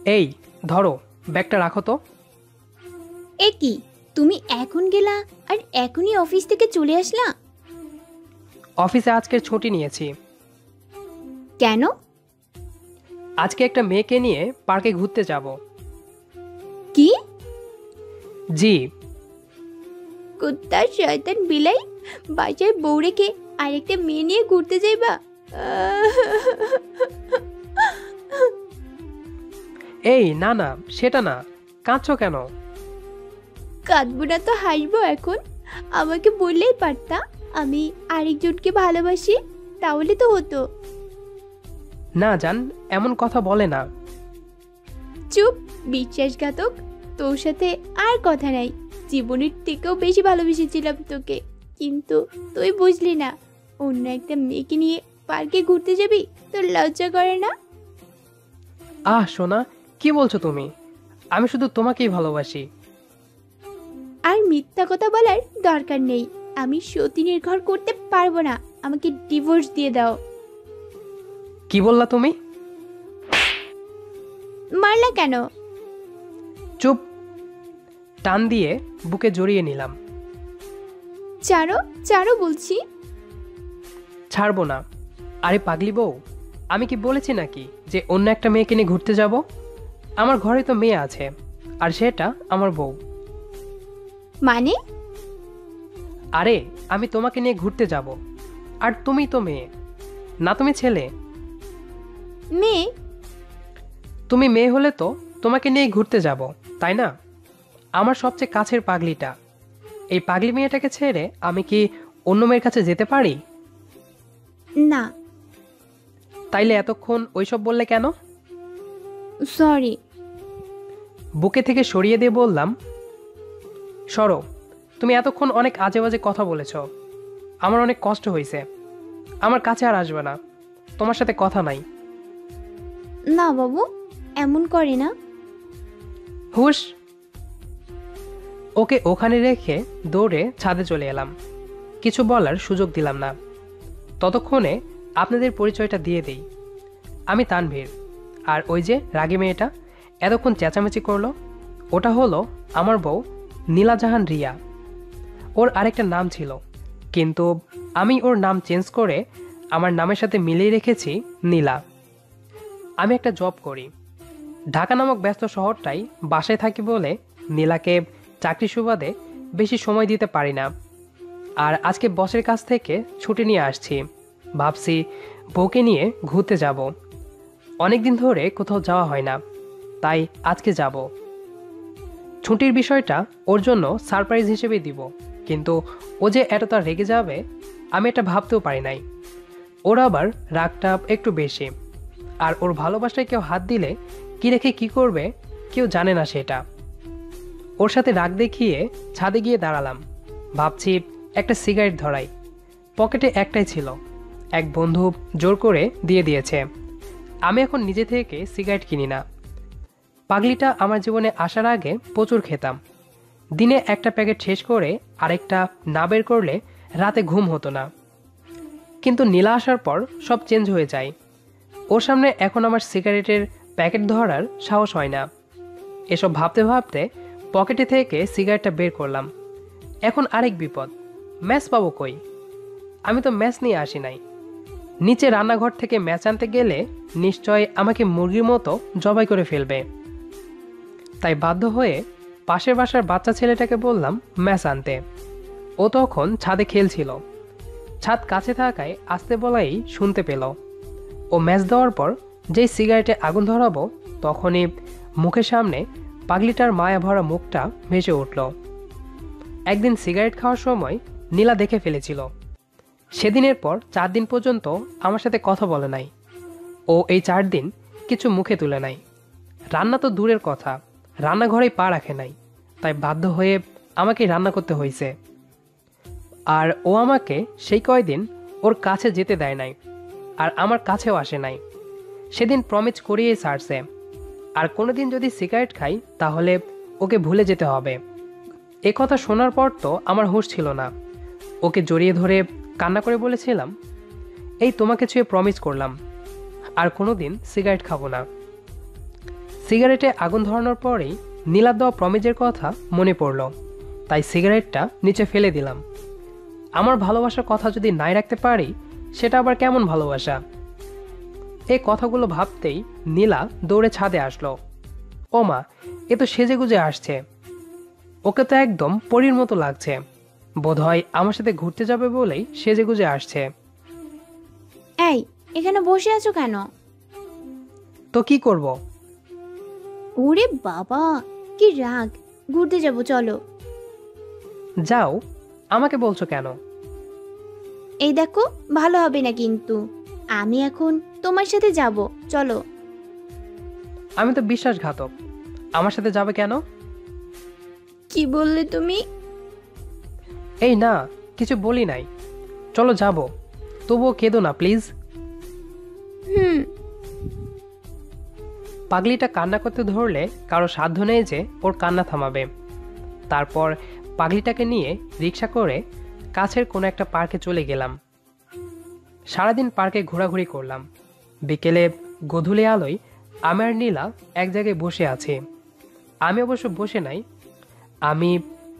এই ধরো, ব্যাগটা রাখো তো। এ কি, তুমি এখন গেলা আর এখনই অফিস থেকে চলে আসলা? অফিসে আজকের ছুটি নিয়েছি। কেন? আজকে একটা মেয়েকে নিয়ে পার্কে ঘুরতে যাব। কি? জি। কুত্তা শয়তান বিলাই, বাসায় বউ রেখে আরেকটা মেয়ে নিয়ে ঘুরতে যাইবা? এই না না, সেটা না। কাঁদছো কেন? কাঁদবো না তো হাসবো এখন? আমাকে বললেই পারতা আমি আরেকজনকে ভালোবাসি, তাহলে তো হতো। না জান, এমন কথা বলে না। চুপ, বিশ্বাসঘাতক। তোর সাথে আর কথা নাই। জীবনের থেকেও বেশি ভালোবেসেছিলাম তোকে, কিন্তু তুই বুঝলি না। অন্য একটা মেয়েকে নিয়ে পার্কে ঘুরতে যাবি? তোর লজ্জা করে না? আহ সোনা, কি বলছো তুমি? আমি শুধু তোমাকেই ভালোবাসি। আর মিথ্যা কথা বলার দরকার নেই। আমি সতী নির্ভর করতে পারবো না। আমাকে ডিভোর্স দিয়ে দাও। কি বললা তুমি? মারলা কেন? চুপ। টান দিয়ে বুকে জড়িয়ে নিলাম। চারো চারো বলছি। ছাড়বো না। আরে পাগলি বউ, আমি কি বলেছি নাকি যে অন্য একটা মেয়েকে নিয়ে ঘুরতে যাব? আমার ঘরে তো মেয়ে আছে, আর সেটা আমার বউ। মানে? আরে আমি তোমাকে নিয়ে ঘুরতে যাব, আর তুমি তো মেয়ে, না তুমি ছেলে। মেয়ে? তুমি মেয়ে হলে তো তোমাকে নিয়ে ঘুরতে যাব, তাই না? আমার সবচেয়ে কাছের পাগলিটা। এই পাগলি মেয়েটাকে ছেড়ে আমি কি অন্য মেয়ের কাছে যেতে পারি? না। তাইলে এতক্ষণ ওইসব বললে কেন? সরি। বুকে থেকে সরিয়ে দিয়ে বললাম, সরো। তুমি এতক্ষণ অনেক আজে বাজে কথা বলেছ, আমার অনেক কষ্ট হয়েছে। আমার কাছে আর আসবে না, তোমার সাথে কথা নাই। না বাবু, এমন করে না। হুশ। ওকে ওখানে রেখে দৌড়ে ছাদে চলে এলাম। কিছু বলার সুযোগ দিলাম না। ততক্ষণে আপনাদের পরিচয়টা দিয়ে দেই। আমি তানভীর, আর ওই যে রাগী মেয়েটা এতক্ষণ চেঁচামেচি করলো, ওটা হলো আমার বউ নীলা জাহান রিয়া। ওর আরেকটা নাম ছিল, কিন্তু আমি ওর নাম চেঞ্জ করে আমার নামের সাথে মিলিয়ে রেখেছি নীলা। আমি একটা জব করি, ঢাকা নামক ব্যস্ত শহরটাই বাসায় থাকি বলে নীলাকে চাকরি সুবাদে বেশি সময় দিতে পারি না। আর আজকে বসের কাছ থেকে ছুটি নিয়ে আসছি। ভাবছি বউকে নিয়ে ঘুরতে যাব। অনেকদিন ধরে কোথাও যাওয়া হয় না, তাই আজকে যাব। ছুটির বিষয়টা ওর জন্য সারপ্রাইজ হিসেবেই দিব, কিন্তু ও যে এতটা রেগে যাবে আমি এটা ভাবতেও পারি নাই। ওর আবার রাগটা একটু বেশি, আর ওর ভালোবাসায় কেউ হাত দিলে কি রেখে কি করবে কেউ জানে না সেটা। ওর সাথে রাগ দেখিয়ে ছাদে গিয়ে দাঁড়ালাম। ভাবছি একটা সিগারেট ধরাই। পকেটে একটাই ছিল, এক বন্ধু জোর করে দিয়ে দিয়েছে। আমি এখন নিজে থেকে সিগারেট কিনি না। পাগলিটা আমার জীবনে আসার আগে প্রচুর খেতাম। দিনে একটা প্যাকেট শেষ করে আরেকটা না বের করলে রাতে ঘুম হতো না। কিন্তু নীলা আসার পর সব চেঞ্জ হয়ে যায়। ওর সামনে এখন আমার সিগারেটের প্যাকেট ধরার সাহস হয় না। এসব ভাবতে ভাবতে পকেটে থেকে সিগারেটটা বের করলাম। এখন আরেক বিপদ, ম্যাচ পাবো কই? আমি তো ম্যাচ নিয়ে আসি নাই। নিচে রান্নাঘর থেকে ম্যাচ আনতে গেলে নিশ্চয় আমাকে মুরগির মতো জবাই করে ফেলবে। তাই বাধ্য হয়ে পাশের বাসার বাচ্চা ছেলেটাকে বললাম ম্যাচ আনতে। ও তখন ছাদে খেলছিল। ছাদ কাছে থাকায় আসতে বলাই শুনতে পেল। ও ম্যাচ দেওয়ার পর যেই সিগারেটে আগুন ধরাবো তখনই মুখের সামনে পাগলিটার মায়া ভরা মুখটা ভেসে উঠল। একদিন সিগারেট খাওয়ার সময় নীলা দেখে ফেলেছিল। সেদিনের পর 4 দিন পর্যন্ত আমার সাথে কথা বলে নাই। ও এই 4 দিন কিছু মুখে তুলে নাই। রান্না তো দূরের কথা, রান্নাঘরেই পা রাখে নাই। তাই বাধ্য হয়ে আমাকে রান্না করতে হয়েছে। আর ও আমাকে সেই কয়দিন ওর কাছে যেতে দেয় নাই, আর আমার কাছেও আসে নাই। সেদিন প্রমিস করিয়েই ছাড়ছে, আর কোনোদিন যদি সিগারেট খাই তাহলে ওকে ভুলে যেতে হবে। এ কথা শোনার পর তো আমার হুঁশ ছিল না। ওকে জড়িয়ে ধরে কান্না করে বলেছিলাম, এই তোমাকে ছুঁয়ে প্রমিস করলাম আর কোনোদিন সিগারেট খাবো না। সিগারেটে আগুন ধরানোর পরেই নীলার দেওয়া প্রমিজের কথা মনে পড়ল, তাই সিগারেটটা নিচে ফেলে দিলাম। আমার ভালোবাসার কথা যদি নাই রাখতে পারি, সেটা আবার কেমন ভালোবাসা? এই কথাগুলো ভাবতেই নীলা দৌড়ে ছাদে আসলো। ও মা, এ তো সেজেগুজে আসছে। ওকে তো একদম পরীর মতো লাগছে। বোধহয় আমার সাথে ঘুরতে যাবে বলেই সেজেগুজে আসছে। এই, এখানে বসে আছো কেন? তো কি করব? ওরে বাবা, কি রাগ! ঘুরতে যাব, চলো। যাও, আমাকে বলছো কেন? এই দেখো, ভালো হবে না কিন্তু। আমি এখন তোমার সাথে যাব, চলো। আমি তো বিশ্বাসঘাতক, আমার সাথে যাবে কেন? কি বললে তুমি? এই না, কিছু বলি নাই। চলো যাব, তবুও কেঁদো না প্লিজ। হুম। পাগলিটা কান্না করতে ধরলে কারো সাধ্য নেই যে ওর কান্না থামাবে। তারপর পাগলিটাকে নিয়ে রিক্সা করে কাছের কোনো একটা পার্কে চলে গেলাম। সারাদিন পার্কে ঘোরাঘুরি করলাম। বিকেলে গধূলি আলোয় আমি আর নীলা এক জায়গায় বসে আছি। আমি অবশ্য বসে নাই, আমি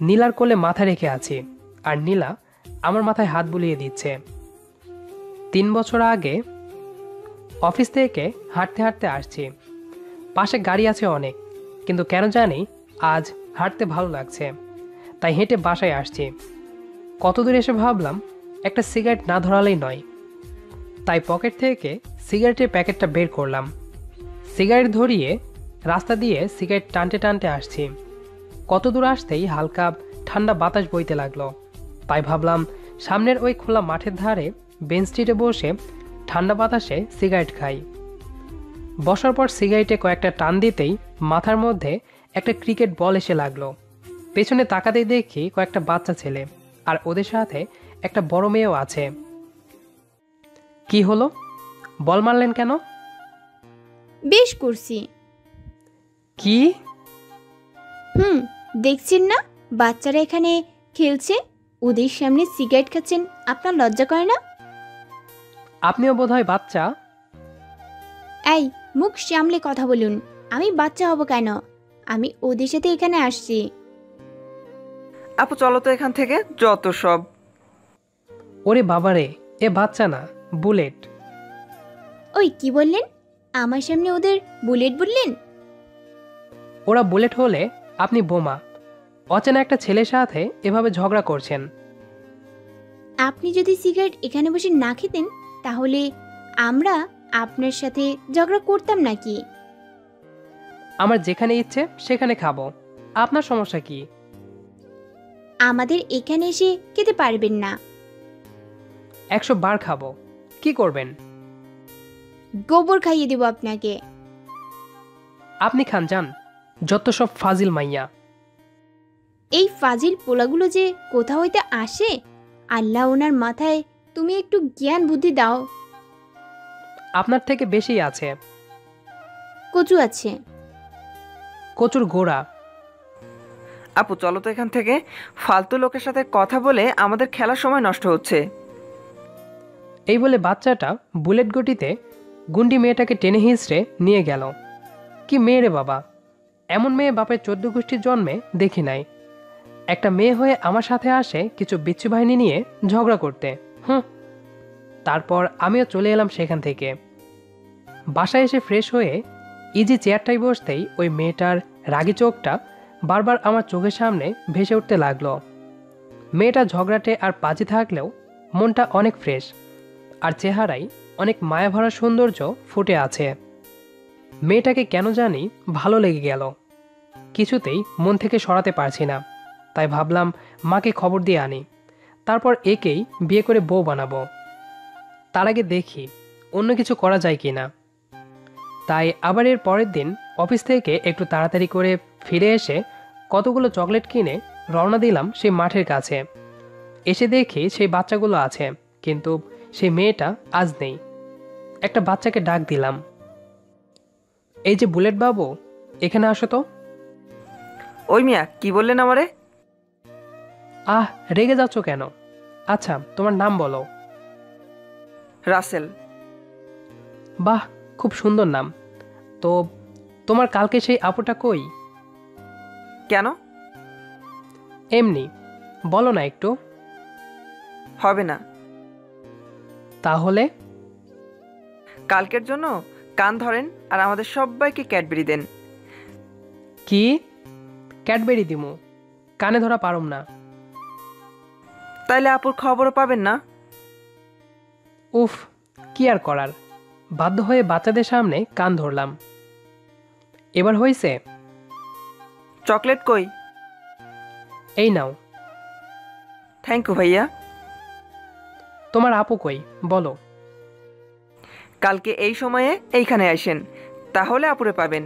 নীলার কোলে মাথা রেখে আছি, আর নীলা আমার মাথায় হাত বুলিয়ে দিচ্ছে। 3 বছর আগে অফিস থেকে হাঁটতে হাঁটতে আসছি। পাশে গাড়ি আছে অনেক, কিন্তু কেন জানি আজ হাঁটতে ভালো লাগছে, তাই হেঁটে বাসায় আসছি। কত দূর এসে ভাবলাম একটা সিগারেট না ধরালেই নয়, তাই পকেট থেকে সিগারেটের প্যাকেটটা বের করলাম। সিগারেট ধরিয়ে রাস্তা দিয়ে সিগারেট টানতে টানতে আসছি। কত দূর আসতেই হালকা ঠান্ডা বাতাস বইতে লাগলো, তাই ভাবলাম সামনের ওই খোলা মাঠের ধারে বেঞ্চ স্ট্রিটে বসে ঠান্ডা বাতাসে সিগারেট খাই। বসার পর সিগারেটে কয়েকটা টান দিতেই মাথার মধ্যে একটা ক্রিকেট বল এসে লাগলো। পেছনে তাকাতেই দেখি কয়েকটা বাচ্চা ছেলে, আর ওদের সাথে একটা বড় মেয়েও আছে। কি হলো, বল মারলেন কেন? বেশ করছি। কি? হুম, দেখছেন না বাচ্চারা এখানে খেলছে, ওদের সামনে সিগারেট খাচ্ছেন, আপনার লজ্জা করে না? আপনিও বোধহয় বাচ্চা। এই, মুখ সামলে কথা বলুন। আমি বাচ্চা হব কেন? আমি ওদের সাথে এখানে আসছি। আপু চলো তো এখান থেকে, যত সব। ওরে বাবারে, এ বাচ্চা না, বুলেট। ওই কি বললেন? আমার সামনে ওদের বুলেট বললেন? ওরা বুলেট হলে আপনি বোমা। অচেনা একটা ছেলের সাথে এভাবে ঝগড়া করছেন। আপনি যদি সিগারেট এখানে বসে না খেতেন, তাহলে আমরা আপনার সাথে ঝগড়া করতাম নাকি? আমার যেখানে ইচ্ছে সেখানে খাবো, আপনার সমস্যা কি? আমাদের এখানে এসে খেতে পারবেন না। 100 বার খাবো, কি করবেন? গোবর খাইয়ে দেব আপনাকে। আপনি খান যান, যত সব ফাজিল মাইয়া। এই ফাজিল পোলাগুলো যে কোথা হইতে আসে, আল্লাহ ওনার মাথায় তুমি একটু জ্ঞান বুদ্ধি দাও। আপনার থেকে বেশি আছে। কচু আছে। কচুর গোড়া। আপু চলো তো এখান থেকে, ফালতু লোকের সাথে কথা বলে আমাদের খেলার সময় নষ্ট হচ্ছে। এই বলে বাচ্চাটা বুলেট গতিতে গুন্ডি মেয়েটাকে টেনে হিঁচড়ে নিয়ে গেল। কি মেয়ে রে বাবা, এমন মেয়ে বাপের 14 গোষ্ঠীর জন্মে দেখি নাই। একটা মেয়ে হয়ে আমার সাথে আসে কিছু বিচ্ছু বাহিনী নিয়ে ঝগড়া করতে। তারপর আমিও চলে এলাম সেখান থেকে। বাসায় এসে ফ্রেশ হয়ে ইজি চেয়ারটাই বসতেই ওই মেয়েটার রাগী চোখটা বারবার আমার চোখের সামনে ভেসে উঠতে লাগলো। মেয়েটা ঝগড়াটে আর পাজি থাকলেও মনটা অনেক ফ্রেশ, আর চেহারায় অনেক মায়াভরা সৌন্দর্য ফুটে আছে। মেয়েটাকে কেন জানি ভালো লেগে গেল, কিছুতেই মন থেকে সরাতে পারছি না। তাই ভাবলাম মাকে খবর দিয়ে আনি, তারপর একেই বিয়ে করে বউ বানাবো। তার আগে দেখি অন্য কিছু করা যায় কি না। তাই আবার এর পরের দিন অফিস থেকে একটু তাড়াতাড়ি করে ফিরে এসে কতগুলো চকলেট কিনে রওনা দিলাম সেই মাঠের কাছে। এসে দেখি সেই বাচ্চাগুলো আছে, কিন্তু সেই মেয়েটা আজ নেই। একটা বাচ্চাকে ডাক দিলাম, এই যে বুলেট বাবু, এখানে আসো তো। ওই মিয়া, কি বললেন আমারে? আহ, রেগে যাচ্ছ কেন? আচ্ছা, তোমার নাম বলো। রাসেল। বাহ, খুব সুন্দর নাম। তো তোমার কালকে সেই আপুটা কই? কেন? এমনি, বলো না একটু। হবে না। তাহলে? কালকের জন্য কান ধরেন আর আমাদের সবাইকে ক্যাডবেরি দেন। কি? ক্যাডবেরি দিমু? কানে ধরা পারুম না। তাইলে আপুর খবরও পাবেন না। উফ, কি আর করার, বাধ্য হয়ে বাচ্চাদের সামনে কান ধরলাম। এবার হয়েছে? চকলেট কই? এই নাও। থ্যাংক ইউ ভাইয়া। তোমার আপু কই বলো? কালকে এই সময়ে এইখানে আসেন, তাহলে আপুরে পাবেন।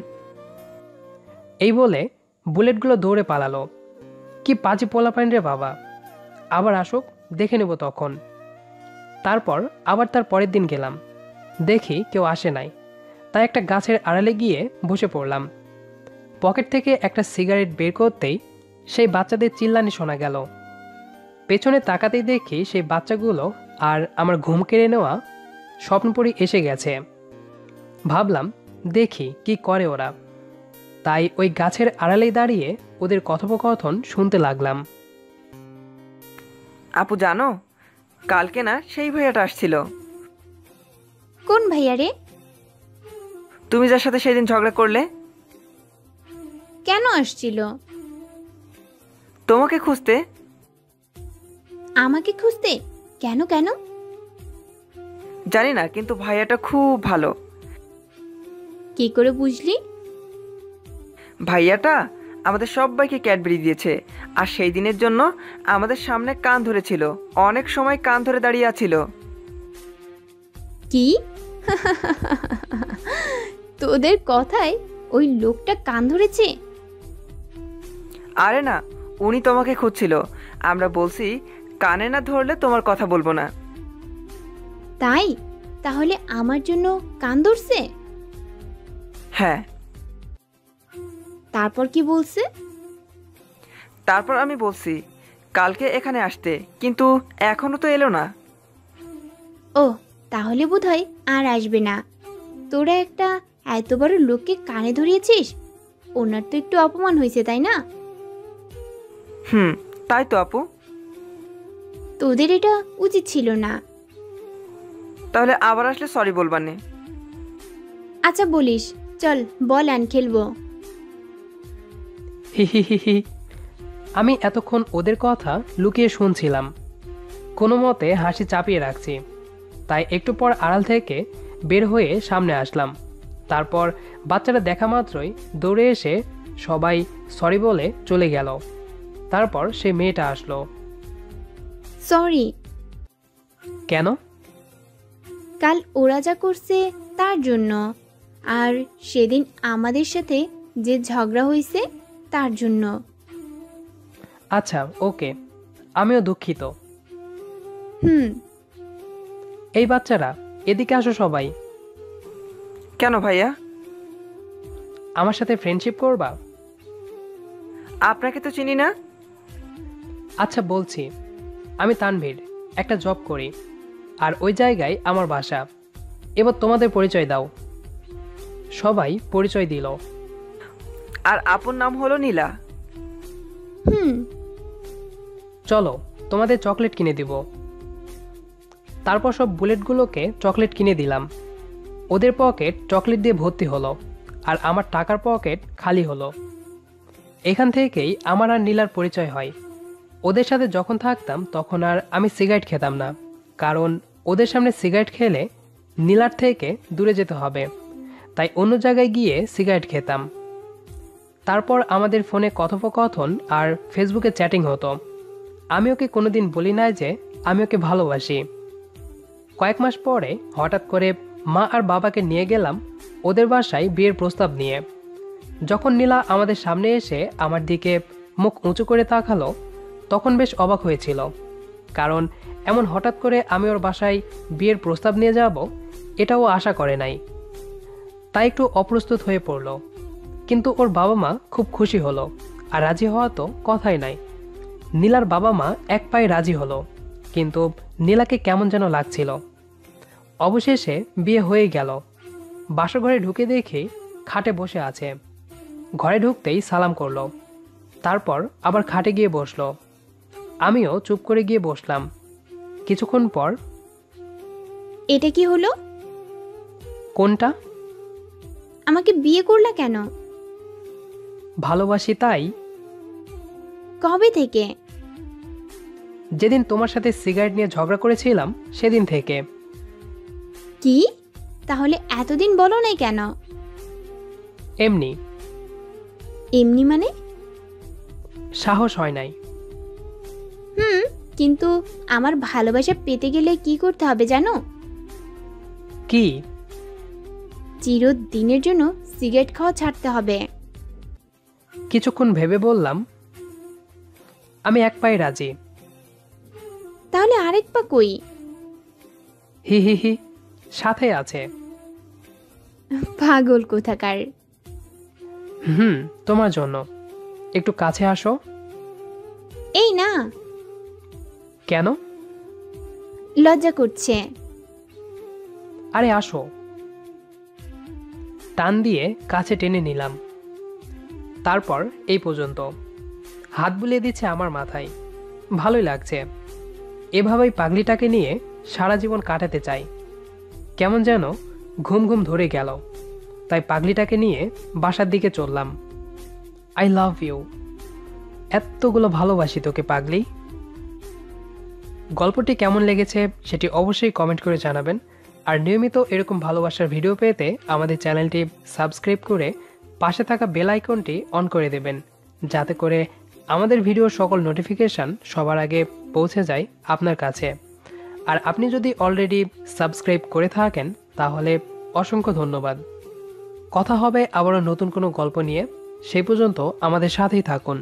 এই বলে বুলেটগুলো দৌড়ে পালালো। কি পাজি পোলাপাইন রে বাবা! আবার আসুক, দেখে নেব তখন। তারপর আবার তার পরের দিন গেলাম, দেখি কেউ আসে নাই, তাই একটা গাছের আড়ালে গিয়ে বসে পড়লাম। পকেট থেকে একটা সিগারেট বের করতেই সেই বাচ্চাদের চিল্লানি শোনা গেল। পেছনে তাকাতেই দেখি সেই বাচ্চাগুলো আর আমার ঘুম কেড়ে নেওয়া স্বপ্নপুরী এসে গেছে। ভাবলাম দেখি কি করে ওরা, তাই ওই গাছের আড়ালেই দাঁড়িয়ে ওদের কথোপকথন শুনতে লাগলাম। আপু জানো, কালকে না সেই ভাইয়াটা আসছিল। কোন ভাইয়া রে? তুমি যার সাথে সেদিন ঝগড়া করলে। কেন আসছিল? তোমাকে খুঁজতে। আমাকে খুঁজতে? কেন কেন? জানি না, কিন্তু ভাইয়াটা খুব ভালো। কি করে বুঝলি? ভাইয়াটা আমাদের সবাইকে ক্যাডবেরি দিয়েছে, আর সেই দিনের জন্য আমাদের সামনে কান ধরেছিল, অনেক সময় কান ধরে দাঁড়িয়ে আছিল। কি? তোদের কথায় ওই লোকটা কান ধরেছে? আরে না, উনি তোমাকে খুঁজছিল। আমরা বলছি কানে না ধরলে তোমার কথা বলবো না। তাই? তাহলে আমার জন্য কান ধরছে? হ্যাঁ। তারপর কি বলছে? তারপর আমি বলছি কালকে এখানে আসতে, কিন্তু এখনো তো এলো না। ও, তাহলে বোধহয় আর আসবে না। তোরা একটা এত বড় লোককে কানে ধরিয়েছিস, ওনার তো একটু অপমান হয়েছে তাই না? তাই তো আপু। তোদের এটা উচিত ছিল না। তাহলে আবার আসলে সরি বলবানে। আচ্ছা বলিস, চল বল আন খেলবো। হি হি হি হি। আমি এতক্ষণ ওদের কথা লুকিয়ে শুনছিলাম, কোনো মতে হাসি চাপিয়ে রাখছি। তাই একটু পর আড়াল থেকে বের হয়ে সামনে আসলাম। তারপর বাচ্চারা দেখা মাত্রই দৌড়ে এসে সবাই সরি বলে চলে গেল। তারপর সেই মেয়েটা আসলো। সরি। কেন? কাল ওরা যা করছে তার জন্য, আর সেদিন আমাদের সাথে যে ঝগড়া হয়েছে তার জন্য। আচ্ছা ওকে, আমিও দুঃখিত। এই বাচ্চারা এদিকে আসো সবাই। কেন ভাইয়া? আমার সাথে ফ্রেন্ডশিপ করবা? আপনাকে তো চিনি না। আচ্ছা বলছি, আমি তানভীর, একটা জব করি, আর ওই জায়গায় আমার বাসা। এবার তোমাদের পরিচয় দাও। সবাই পরিচয় দিল। আর আপুর নাম হলো নীলা। চলো তোমাদের চকলেট কিনে দিব। তারপর সব বুলেটগুলোকে চকলেট কিনে দিলাম। ওদের পকেট চকলেট দিয়ে ভর্তি হলো, আর আমার টাকার পকেট খালি হলো। এখান থেকেই আমার আর নীলার পরিচয় হয়। ওদের সাথে যখন থাকতাম তখন আর আমি সিগারেট খেতাম না, কারণ ওদের সামনে সিগারেট খেলে নীলার থেকে দূরে যেতে হবে, তাই অন্য জায়গায় গিয়ে সিগারেট খেতাম। তারপর আমাদের ফোনে কথোপকথন আর ফেসবুকে চ্যাটিং হতো। আমি ওকে কোনোদিন বলি না যে আমি ওকে ভালোবাসি। কয়েক মাস পরে হঠাৎ করে মা আর বাবাকে নিয়ে গেলাম ওদের বাসায় বিয়ের প্রস্তাব নিয়ে। যখন নীলা আমাদের সামনে এসে আমার দিকে মুখ উঁচু করে তাকালো, তখন বেশ অবাক হয়েছিল, কারণ এমন হঠাৎ করে আমি ওর বাসায় বিয়ের প্রস্তাব নিয়ে যাব এটাও আশা করে নাই। তাই একটু অপ্রস্তুত হয়ে পড়ল, কিন্তু ওর বাবা মা খুব খুশি হলো, আর রাজি হওয়া তো কথাই নাই। নীলার বাবা মা এক পায়ে রাজি হলো, কিন্তু নীলাকে কেমন যেন লাগছিল। অবশেষে বিয়ে হয়ে গেল। বাসাঘরে ঢুকে দেখি খাটে বসে আছে। ঘরে ঢুকতেই সালাম করলো, তারপর আবার খাটে গিয়ে বসলো। আমিও চুপ করে গিয়ে বসলাম। কিছুক্ষণ পর, এটা কি হলো? কোনটা? আমাকে বিয়ে করলা কেন? ভালোবাসি তাই। কবে থেকে? যেদিন তোমার সাথে সিগারেট নিয়ে ঝগড়া করেছিলাম সেদিন থেকে। কি? তাহলে এতদিন বলো নাই কেন? এমনি, এমনি মানে? সাহস হয় নাই। কিন্তু আমার ভালোবাসা পেতে গেলে কি করতে হবে জানো? কি? চিরদিনের জন্য সিগারেট খাওয়া ছাড়তে হবে। কিছুক্ষণ ভেবে বললাম, আমি এক পায়ে রাজি। তাহলে আরেক পা কই? হি হি হি, সাথে আছে। পাগল কোথাকার। তোমার জন্য। একটু কাছে আসো। এই না, কেন? লজ্জা করছে। আরে আসো। টান দিয়ে কাছে টেনে নিলাম। তারপর এই পর্যন্ত। হাত বুলিয়ে দিচ্ছে আমার মাথায়। ভালোই লাগছে। এভাবেই পাগলিটাকে নিয়ে সারা জীবন কাটাতে চাই। কেমন যেন ঘুম ঘুম ধরে গেল, তাই পাগলিটাকে নিয়ে বাসার দিকে চললাম। I love you. এতগুলো ভালোবাসি তোকে পাগলি। গল্পটি কেমন লেগেছে সেটি অবশ্যই কমেন্ট করে জানাবেন। আর নিয়মিত এরকম ভালোবাসার ভিডিও পেতে আমাদের চ্যানেলটি সাবস্ক্রাইব করে পাশে থাকা বেল আইকনটি অন করে দেবেন, যাতে করে আমাদের ভিডিওর সকল নোটিফিকেশান সবার আগে পৌঁছে যায় আপনার কাছে। আর আপনি যদি অলরেডি সাবস্ক্রাইব করে থাকেন তাহলে অসংখ্য ধন্যবাদ। কথা হবে আবারও নতুন কোনো গল্প নিয়ে। সেই পর্যন্ত আমাদের সাথেই থাকুন।